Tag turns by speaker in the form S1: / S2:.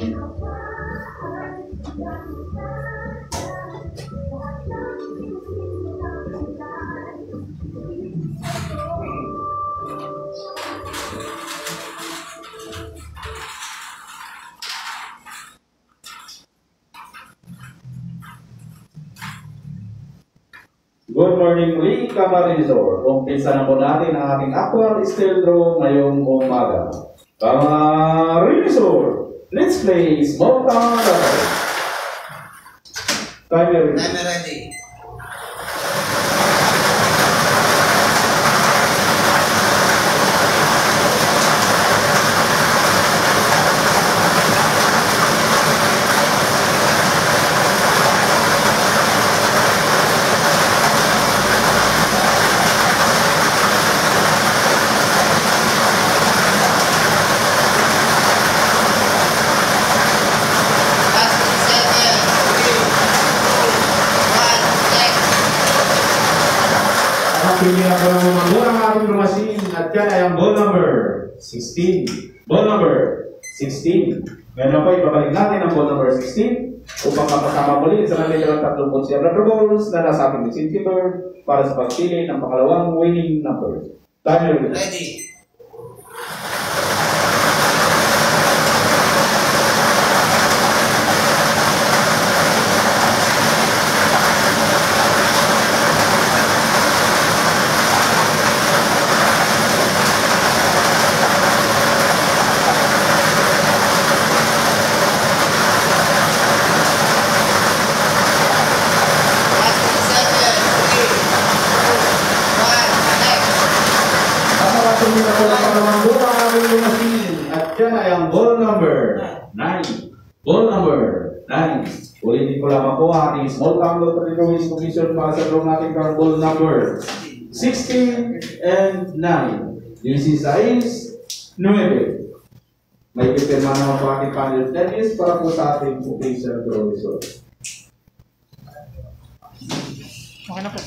S1: Good morning muli, Kamarisor. Umpisa na po natin ang ating actual steel draw ngayong umaga. Kamarisor, let's play small town level. Timer ready. Pili ako ng mga ating machine at yan ay ang ball number 16. Ball number 16. Ngayon po, ibabalik natin ang ball number 16 upang kapasama muli sa nalilang 30 siyempre balls na nasa ating machine keeper para sa pagpili ng pangalawang winning number. Timer ready. At yan ay ang ball number 9. Ball number 9. Ulitin ko lamang po ating small town lottery drawing commission para sa draw natin ng ball number 16 and 9. 16, 9. May pipirma naman po ating panel tennis para po sa ating official draw result.
S2: Okay na po.